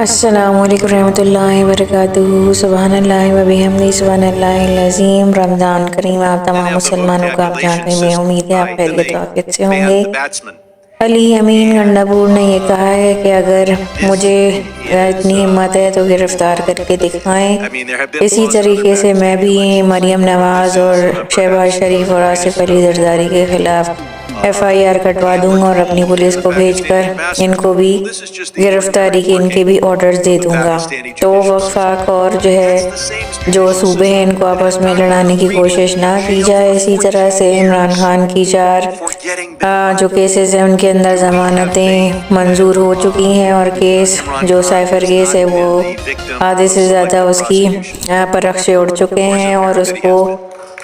السلام علیکم ورحمۃ اللہ وبرکاتہ۔ سبحان اللہ و بحمدہ، سبحان اللہ العظیم۔ رمضان کریم آپ تمام مسلمانوں کو آپ جانتے ہیں، امید ہے آپ خیریت و عافیت سے ہوں گے۔ علی امین گنڈاپور نے یہ کہا ہے کہ اگر مجھے اتنی ہمت ہے تو گرفتار کر کے دکھائیں۔ اسی طریقے سے میں بھی مریم نواز اور شہباز شریف اور آصف علی زرداری کے خلاف FIR کٹوا دوں گا اور اپنی پولیس کو بھیج کر ان کو بھی گرفتاری کے ان کے بھی آرڈرز دے دوں گا۔ تو وفاق اور جو صوبے ہیں ان کو آپس میں لڑانے کی کوشش نہ کی جائے۔ اسی طرح سے عمران خان کی 4 جو کیسز ہیں ان کے اندر ضمانتیں منظور ہو چکی ہیں، اور کیس جو سائفر کیس ہے وہ آدھے سے زیادہ اس کی پرخ سے اڑ چکے ہیں، اور اس کو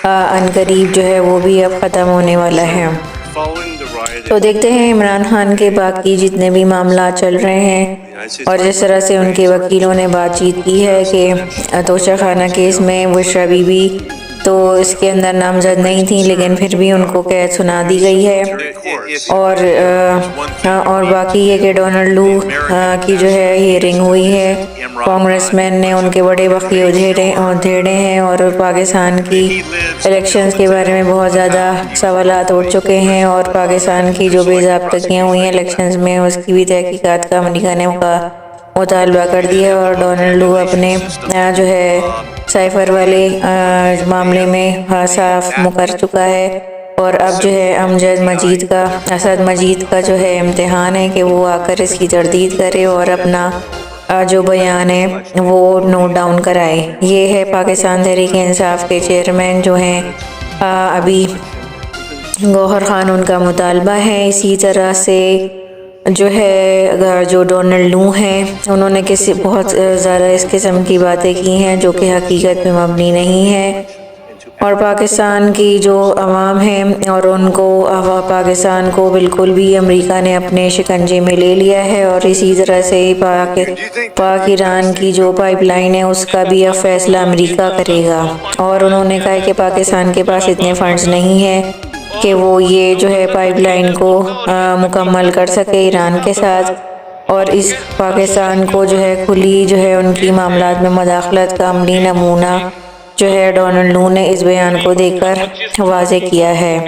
عنقریب جو ہے وہ بھی اب ختم ہونے والا ہے۔ تو دیکھتے ہیں عمران خان کے باقی جتنے بھی معاملات چل رہے ہیں، اور جس طرح سے ان کے وکیلوں نے بات چیت کی ہے کہ توشہ خانہ کیس میں بشریٰ بی بی تو اس کے اندر نامزد نہیں تھیں، لیکن پھر بھی ان کو قید سنا دی گئی ہے۔ اور باقی یہ کہ ڈونلڈ لو کی جو ہے ہیئرنگ ہوئی ہے، کانگریس مین نے ان کے بڑے بخی ادھیڑے ہیں، اور پاکستان کی الیکشنز کے بارے میں بہت زیادہ سوالات اٹھ چکے ہیں، اور پاکستان کی جو بے ضابطگیاں ہوئی ہیں الیکشنز میں اس کی بھی تحقیقات کا امریکہ نے مطالبہ کر دیا ہے، اور ڈونلڈ لو اپنے جو ہے سائفر والے معاملے میں صاف مکر چکا ہے، اور اب جو ہے اسد مجید کا جو ہے امتحان ہے کہ وہ آ کر اس کی تردید کرے اور اپنا جو بیان ہے وہ نوٹ ڈاؤن کرائے۔ یہ ہے پاکستان تحریک انصاف کے چیئرمین جو ہیں ابھی گوہر خان، ان کا مطالبہ ہے۔ اسی طرح سے جو ہے جو ڈونلڈ لو ہیں انہوں نے بہت زیادہ اس قسم کی باتیں کی ہیں جو کہ حقیقت میں مبنی نہیں ہے، اور پاکستان کی جو عوام ہے اور ان کو پاکستان کو بالکل بھی امریکہ نے اپنے شکنجے میں لے لیا ہے، اور اسی طرح سے پاک ایران کی جو پائپ لائن ہے اس کا بھی اب فیصلہ امریکہ کرے گا، اور انہوں نے کہا کہ پاکستان کے پاس اتنے فنڈز نہیں ہیں کہ وہ یہ جو ہے پائپ لائن کو مکمل کر سکے ایران کے ساتھ، اور اس پاکستان کو جو ہے کھلی جو ہے ان کی معاملات میں مداخلت کا عملی نمونہ جو ہے ڈونلڈ لو نے اس بیان کو دے کر واضح کیا ہے۔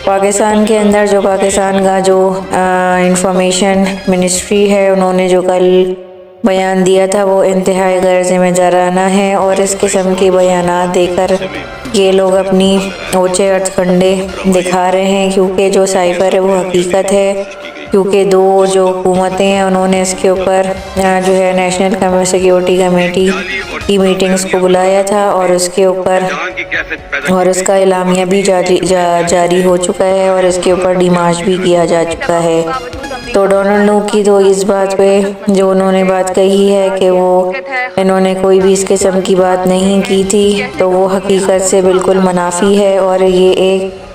پاکستان کے اندر جو پاکستان کا جو انفارمیشن منسٹری ہے انہوں نے جو کل بیان دیا تھا وہ انتہائی غیر ذمہ دارانہ ہے، اور اس قسم کے بیانات دے کر یہ لوگ اپنی اوچے ہتھ کنڈے دکھا رہے ہیں، کیونکہ جو سائفر ہے وہ حقیقت ہے، کیونکہ 2 جو حکومتیں ہیں انہوں نے اس کے اوپر جو ہے نیشنل سیکیورٹی کمیٹی کی میٹنگز کو بلایا تھا، اور اس کے اوپر اور اس کا اعلامیہ بھی جاری ہو چکا ہے، اور اس کے اوپر ڈیمارچ بھی کیا جا چکا ہے۔ تو ڈونلڈ لو کی تو اس بات پہ جو انہوں نے بات کہی ہے کہ انہوں نے کوئی بھی اس قسم کی بات نہیں کی تھی، تو وہ حقیقت سے بالکل منافی ہے، اور یہ ایک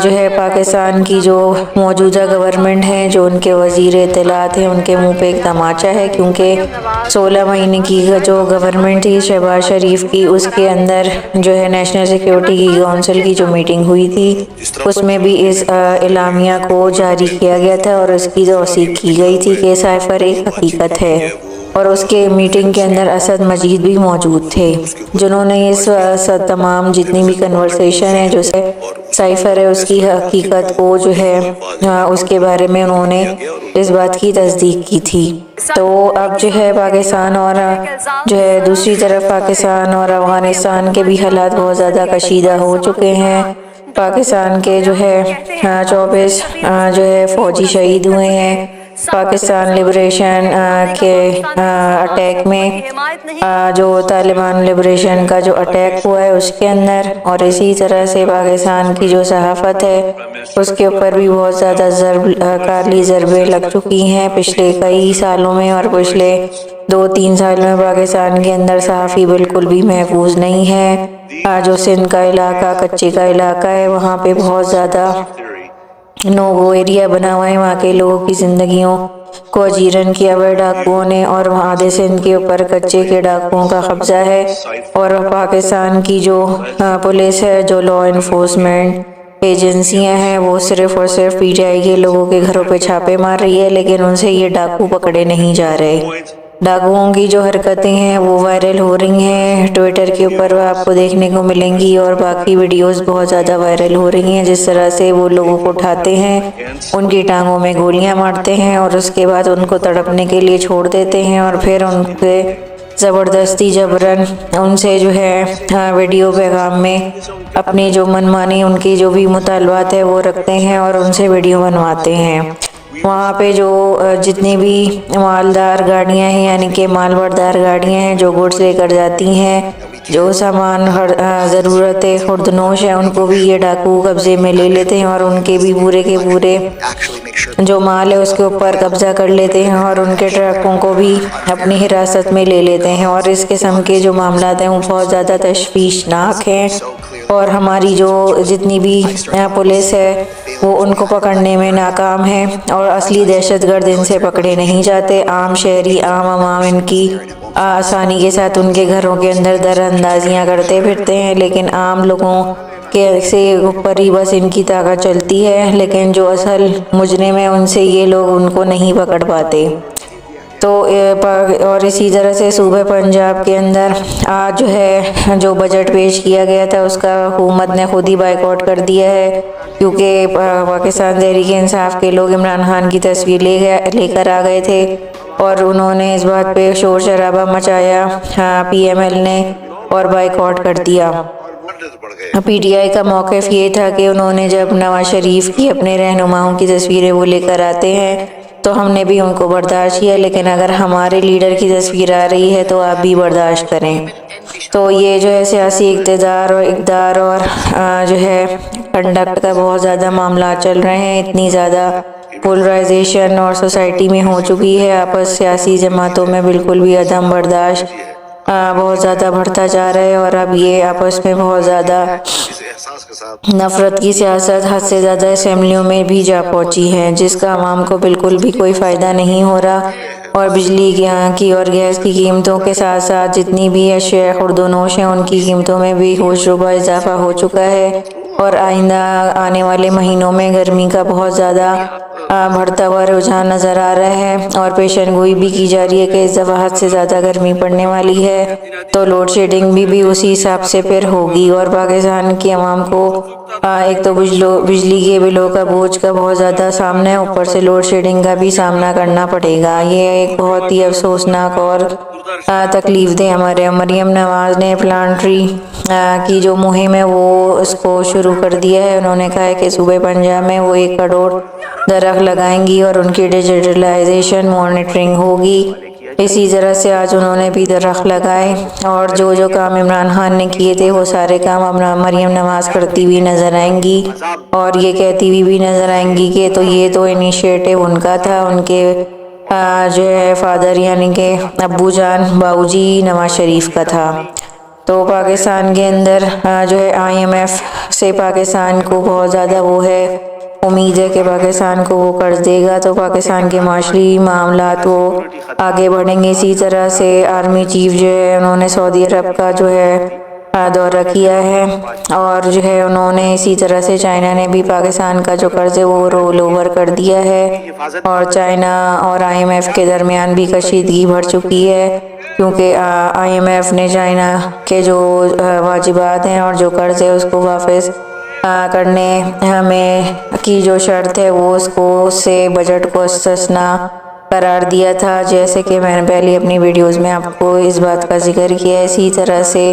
جو ہے پاکستان کی جو موجودہ گورنمنٹ ہے، جو ان کے وزیر اطلاعات ہیں، ان کے منہ پہ ایک تماچا ہے، کیونکہ 16 مہینے کی جو گورنمنٹ تھی شہباز شریف کی، اس کے اندر جو ہے نیشنل سیکیورٹی کی کونسل کی جو میٹنگ ہوئی تھی اس میں بھی اس اعلامیہ کو جاری کیا گیا تھا، اور اس کی توثیق کی گئی تھی کہ سائفر ایک حقیقت ہے، اور اس کے میٹنگ کے اندر اسد مجید بھی موجود تھے، جنہوں نے اس تمام جتنی بھی کنورسیشن ہے جو سائفر ہے اس کی حقیقت کو جو ہے اس کے بارے میں انہوں نے اس بات کی تصدیق کی تھی۔ تو اب جو ہے پاکستان اور جو ہے دوسری طرف پاکستان اور افغانستان کے بھی حالات بہت زیادہ کشیدہ ہو چکے ہیں۔ پاکستان کے جو ہے 24 جو ہے فوجی شہید ہوئے ہیں پاکستان لبریشن کے اٹیک میں، جو طالبان لبریشن کا جو اٹیک ہوا ہے اس کے اندر، اور اسی طرح سے پاکستان کی جو صحافت ہے اس کے اوپر بھی بہت زیادہ کارلی ضربیں لگ چکی ہیں پچھلے کئی سالوں میں، اور پچھلے 2-3 سال میں پاکستان کے اندر صحافی بالکل بھی محفوظ نہیں ہے۔ جو سندھ کا علاقہ کچے کا علاقہ ہے وہاں پہ بہت زیادہ نوگو ایریا بنا ہوا ہے، وہاں کے لوگوں کی زندگیوں کو اجیرن کیا ہوا ڈاکوؤں نے، اور آدھے سندھ کے اوپر کچے کے ڈاکوؤں کا قبضہ ہے، اور پاکستان کی جو پولیس ہے، جو لا انفورسمنٹ ایجنسیاں ہیں، وہ صرف اور صرف PTI کے لوگوں کے گھروں پہ چھاپے مار رہی ہے، لیکن ان سے یہ ڈاکو پکڑے نہیں جا رہے۔ ڈاکوؤں کی جو حرکتیں ہیں وہ وائرل ہو رہی ہیں ٹویٹر کے اوپر، وہ آپ کو دیکھنے کو ملیں گی، اور باقی ویڈیوز بہت زیادہ وائرل ہو رہی ہیں جس طرح سے وہ لوگوں کو اٹھاتے ہیں، ان کی ٹانگوں میں گولیاں مارتے ہیں اور اس کے بعد ان کو تڑپنے کے لیے چھوڑ دیتے ہیں، اور پھر ان کے زبردستی جبراً ان سے جو ہے ویڈیو پیغام میں اپنی جو منمانی ان کی جو بھی مطالبات ہے وہ رکھتے ہیں اور ان سے ویڈیو بنواتے ہیں۔ وہاں پہ جو جتنی بھی مالدار گاڑیاں ہیں یعنی کہ مال بردار گاڑیاں ہیں جو گوڈس لے کر جاتی ہیں، جو سامان ضرورت خوردنوش ہے، ان کو بھی یہ ڈاکو قبضے میں لے لیتے ہیں اور ان کے بھی پورے کے پورے جو مال ہے اس کے اوپر قبضہ کر لیتے ہیں اور ان کے ٹرکوں کو بھی اپنی حراست میں لے لیتے ہیں، اور اس قسم کے جو معاملات ہیں وہ بہت زیادہ تشویشناک ہیں، اور ہماری جو جتنی بھی پولیس ہے وہ ان کو پکڑنے میں ناکام ہے، اور اصلی دہشت گرد ان سے پکڑے نہیں جاتے۔ عام شہری، عام عوام ان کی آسانی کے ساتھ ان کے گھروں کے اندر در اندازیاں کرتے پھرتے ہیں، لیکن عام لوگوں کے سے اوپر ہی بس ان کی طاقت چلتی ہے، لیکن جو اصل مجرم ہیں ان سے یہ لوگ ان کو نہیں پکڑ پاتے۔ تو اور اسی طرح سے صوبہ پنجاب کے اندر آج جو ہے جو بجٹ پیش کیا گیا تھا اس کا حکومت نے خود ہی بائیکاٹ کر دیا ہے، کیونکہ پاکستان تحریک انصاف کے لوگ عمران خان کی تصویر لے کر آ گئے تھے اور انہوں نے اس بات پہ شور شرابہ مچایا پی ایم ایل نے اور بائیکاٹ کر دیا۔ پی ٹی آئی کا موقف یہ تھا کہ انہوں نے جب نواز شریف کی اپنے رہنماؤں کی تصویریں وہ لے کر آتے ہیں تو ہم نے بھی ان کو برداشت کیا، لیکن اگر ہمارے لیڈر کی تصویر آ رہی ہے تو آپ بھی برداشت کریں۔ تو یہ جو ہے سیاسی اقتدار اور اقدار اور جو ہے کنڈکٹ کا بہت زیادہ معاملات چل رہے ہیں، اتنی زیادہ پولرائزیشن اور سوسائٹی میں ہو چکی ہے، آپس سیاسی جماعتوں میں بالکل بھی عدم برداشت بہت زیادہ بڑھتا جا رہا ہے، اور اب یہ آپس میں بہت زیادہ نفرت کی سیاست حد سے زیادہ اسمبلیوں میں بھی جا پہنچی ہے، جس کا عوام کو بالکل بھی کوئی فائدہ نہیں ہو رہا، اور بجلی کی اور گیس کی قیمتوں کے ساتھ ساتھ جتنی بھی اشیاء خوردونوش ہیں ان کی قیمتوں میں بھی ہوش ربا اضافہ ہو چکا ہے، اور آئندہ آنے والے مہینوں میں گرمی کا بہت زیادہ بڑھتا ہوا رجحان نظر آ رہا ہے، اور پیشن گوئی بھی کی جا رہی ہے کہ اس دفعہ حد سے زیادہ گرمی پڑنے والی ہے، تو لوڈ شیڈنگ بھی اسی حساب سے پھر ہوگی، اور پاکستان کی عوام کو ایک تو بجلی کے بلوں کا بوجھ کا بہت زیادہ سامنا ہے، اوپر سے لوڈ شیڈنگ کا بھی سامنا کرنا پڑے گا۔ یہ ایک بہت ہی افسوسناک اور تکلیف دہ ہمارے مریم نواز نے پلانٹری کی جو مہم ہے وہ اس کو شروع کر دیا ہے۔ انہوں نے کہا ہے کہ صوبہ پنجاب میں وہ 1 کروڑ درخت لگائیں گی اور ان کی ڈیجیٹلائزیشن مانیٹرنگ ہوگی۔ اسی طرح سے آج انہوں نے بھی درخت لگائے، اور جو کام عمران خان نے کیے تھے وہ سارے کام مریم نواز کرتی ہوئی نظر آئیں گی، اور یہ کہتی ہوئی بھی نظر آئیں گی کہ تو یہ تو انیشیٹو ان کا تھا، ان کے جو ہے فادر یعنی کہ ابو جان باؤ جی نواز شریف کا تھا۔ تو پاکستان کے اندر جو ہے آئی ایم ایف سے پاکستان کو بہت زیادہ وہ ہے امید ہے کہ پاکستان کو وہ قرض دے گا تو پاکستان کے معاشی معاملات وہ آگے بڑھیں گے۔ اسی طرح سے آرمی چیف جو ہے انہوں نے سعودی عرب کا جو ہے دورہ کیا ہے، اور جو ہے انہوں نے اسی طرح سے چائنا نے بھی پاکستان کا جو قرض ہے وہ رول اوور کر دیا ہے، اور چائنا اور آئی ایم ایف کے درمیان بھی کشیدگی بڑھ چکی ہے، کیونکہ آئی ایم ایف نے چائنا کے جو واجبات ہیں اور جو قرض ہے اس کو واپس کرنے ہمیں کی جو شرط ہے وہ اس سے بجٹ کو استثنا قرار دیا تھا، جیسے کہ میں نے پہلے اپنی ویڈیوز میں آپ کو اس بات کا ذکر کیا ہے۔ اسی طرح سے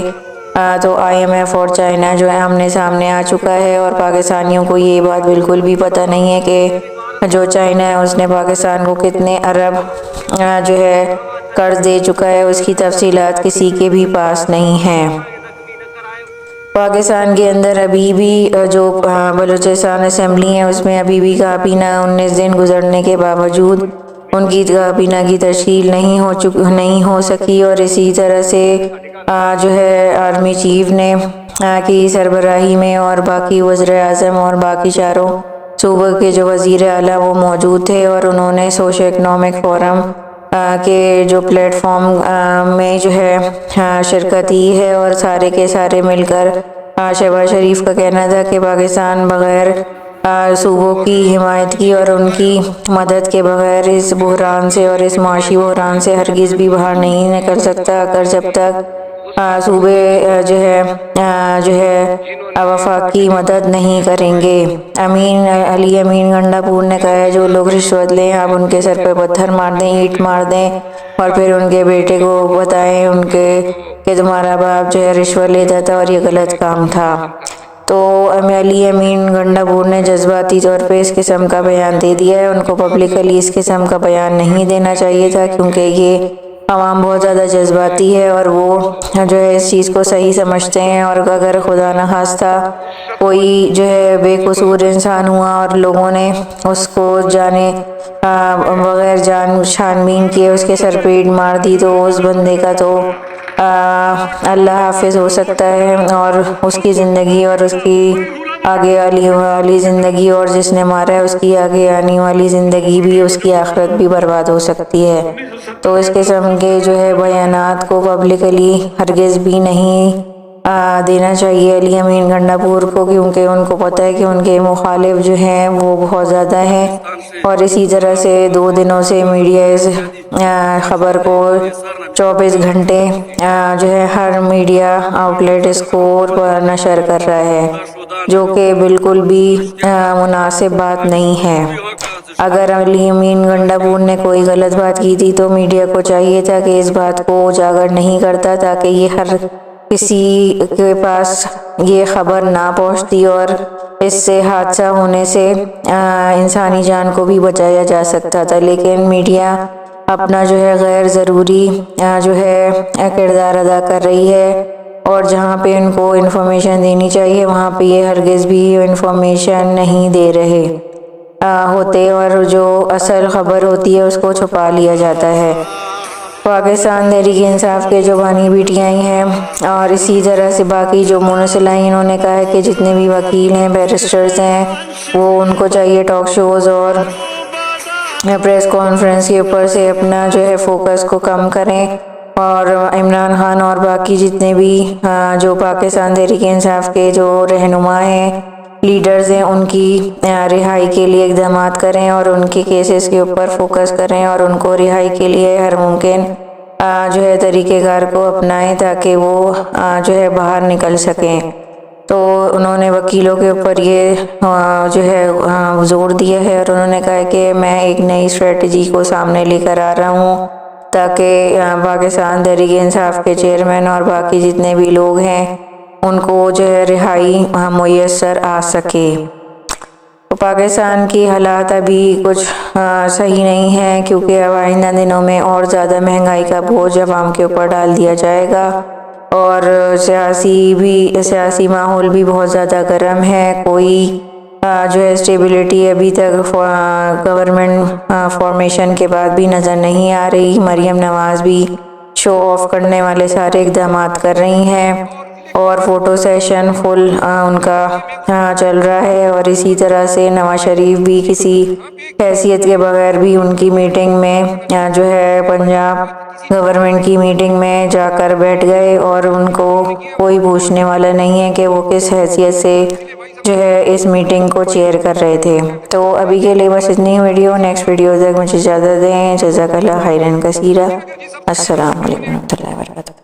تو آئی ایم ایف اور چائنا جو ہے آمنے سامنے آ چکا ہے، اور پاکستانیوں کو یہ بات بالکل بھی پتہ نہیں ہے کہ جو چائنا ہے اس نے پاکستان کو کتنے ارب جو ہے قرض دے چکا ہے، اس کی تفصیلات کسی کے بھی پاس نہیں ہیں۔ پاکستان کے اندر ابھی بھی جو بلوچستان اسمبلی ہے اس میں ابھی بھی کابینہ 19 دن گزرنے کے باوجود ان کی کابینہ کی تشکیل نہیں ہو سکی، اور اسی طرح سے جو ہے آرمی چیف نے کی سربراہی میں اور باقی وزیر اعظم اور باقی چاروں صوبہ کے جو وزیر اعلیٰ وہ موجود تھے، اور انہوں نے سوشو اکنامک فورم کے جو پلیٹ فارم میں جو ہے شرکت کی ہے، اور سارے کے سارے مل کر شہباز شریف کا کہنا تھا کہ پاکستان بغیر صوبوں کی حمایت کی اور ان کی مدد کے بغیر اس بحران سے اور اس معاشی بحران سے ہرگز بھی باہر نہیں نکل سکتا، اگر جب تک صوبے جو ہے وفاقی مدد نہیں کریں گے۔ علی امین گنڈا پور نے کہا ہے جو لوگ رشوت لیں آپ ان کے سر پہ پتھر مار دیں، اینٹ مار دیں اور پھر ان کے بیٹے کو بتائیں ان کے کہ تمہارا باپ جو ہے رشوت لیتا تھا اور یہ غلط کام تھا۔ تو علی امین گنڈا پور نے جذباتی طور پہ اس قسم کا بیان دے دیا ہے، ان کو پبلکلی اس قسم کا بیان نہیں دینا چاہیے تھا، کیونکہ یہ عوام بہت زیادہ جذباتی ہے اور وہ جو ہے اس چیز کو صحیح سمجھتے ہیں، اور اگر خدا نخواستہ کوئی جو ہے بے قصور انسان ہوا اور لوگوں نے اس کو جانے بغیر جان چھان بین کیے اس کے سر پہ اینٹ مار دی تو اس بندے کا تو اللہ حافظ ہو سکتا ہے، اور اس کی زندگی اور اس کی آگے آنے والی زندگی اور جس نے مارا ہے اس کی آگے آنے والی زندگی بھی، اس کی آخرت بھی برباد ہو سکتی ہے۔ تو اس قسم کے جو ہے بیانات کو پبلکلی ہرگز بھی نہیں دینا چاہیے علی امین گنڈا پور کو، کیونکہ ان کو پتہ ہے کہ ان کے مخالف جو ہیں وہ بہت زیادہ ہیں، اور اسی طرح سے 2 دنوں سے میڈیا اس خبر کو 24 گھنٹے جو ہے ہر میڈیا آؤٹلیٹ اس کو نشر کر رہا ہے، جو کہ بالکل بھی مناسب بات نہیں ہے۔ اگر علی امین گنڈا پور نے کوئی غلط بات کی تھی تو میڈیا کو چاہیے تھا کہ اس بات کو اجاگر نہیں کرتا، تاکہ یہ ہر کسی کے پاس یہ خبر نہ پہنچتی اور اس سے حادثہ ہونے سے انسانی جان کو بھی بچایا جا سکتا تھا۔ لیکن میڈیا اپنا جو ہے غیر ضروری جو ہے کردار ادا کر رہی ہے، اور جہاں پہ ان کو انفارمیشن دینی چاہیے وہاں پہ یہ ہرگز بھی انفارمیشن نہیں دے رہے ہوتے، اور جو اصل خبر ہوتی ہے اس کو چھپا لیا جاتا ہے۔ پاکستان تحریک انصاف کے جو بانی بیٹیاں ہیں اور اسی طرح سے باقی جو منسلائیں، انہوں نے کہا ہے کہ جتنے بھی وکیل ہیں، بیرسٹرز ہیں، وہ ان کو چاہیے ٹاک شوز اور پریس کانفرنس کے اوپر سے اپنا جو ہے فوکس کو کم کریں، اور عمران خان اور باقی جتنے بھی جو پاکستان تحریک انصاف کے جو رہنما ہیں، لیڈرز ہیں، ان کی رہائی کے لیے اقدامات کریں اور ان کے کیسز کے اوپر فوکس کریں اور ان کو رہائی کے لیے ہر ممکن جو ہے طریقہ کار کو اپنائیں تاکہ وہ جو ہے باہر نکل سکیں۔ تو انہوں نے وکیلوں کے اوپر یہ جو ہے زور دیا ہے، اور انہوں نے کہا کہ میں ایک نئی اسٹریٹجی کو سامنے لے کر آ رہا ہوں تاکہ پاکستان تحریک انصاف کے چیئرمین اور باقی جتنے بھی لوگ ہیں ان کو جو ہے رہائی میسر آ سکے۔ پاکستان کی حالات ابھی کچھ صحیح نہیں ہے، کیونکہ آئندہ دنوں میں اور زیادہ مہنگائی کا بوجھ عوام کے اوپر ڈال دیا جائے گا، اور سیاسی ماحول بھی بہت زیادہ گرم ہے۔ کوئی جو ہے اسٹیبلٹی ابھی تک گورنمنٹ فارمیشن کے بعد بھی نظر نہیں آ رہی۔ مریم نواز بھی شو آف کرنے والے سارے اقدامات کر رہی ہیں، اور فوٹو سیشن فل ان کا چل رہا ہے، اور اسی طرح سے نواز شریف بھی کسی حیثیت کے بغیر بھی ان کی میٹنگ میں جو ہے پنجاب گورنمنٹ کی میٹنگ میں جا کر بیٹھ گئے، اور ان کو کوئی پوچھنے والا نہیں ہے کہ وہ کس حیثیت سے جو ہے اس میٹنگ کو چیئر کر رہے تھے۔ تو ابھی کے لیے بس اتنی ویڈیو، نیکسٹ ویڈیو تک مجھے اجازت دیں۔ جزاک اللہ خیرا کثیرا۔ السلام علیکم و رحمۃ اللہ وبرکاتہ۔